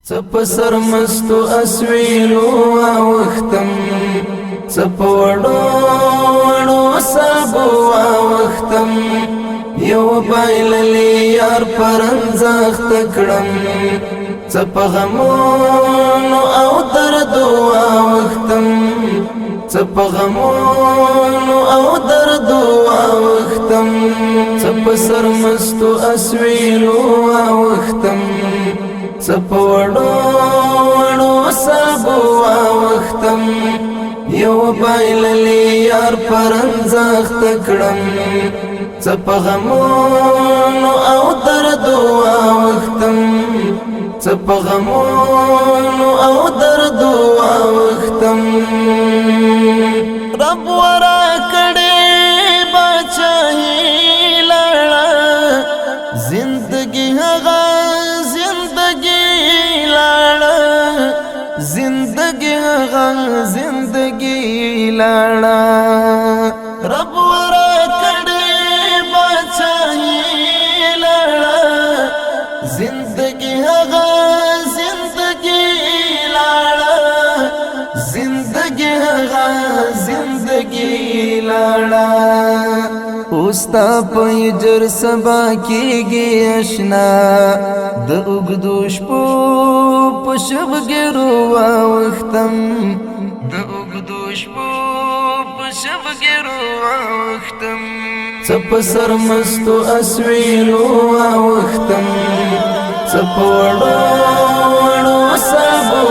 څپ سرمستو اسویلو واوختم څپ وړو وړو سابو واوختم یو بایللی یار پرنځخت کړم څپ غمونو او دردو واوختم څپ غمونو او دردو واوختم څپ سرمستو اسویلو واوختم څپ وړو وړو سابو واوختم یو بایللی یار پرنځخت کړم څپ غمونو او دردو واوختم څپ غمونو او دردو واوختم رب ورا کړې بچای لړا زندگی هغه زندگی لاړه رب ورا کړې بچای لاړه زندگی هغه زندگی لاړه زندگی هغه زندگی لاړه اوستا پېجر سبا کېږي آشنا د اوږدو شپو په شبګرو واوختم د اوږدو شپو په شبګرو واوختم څپ سرمستو اسویلو واوختم څپ وړو وړو سابو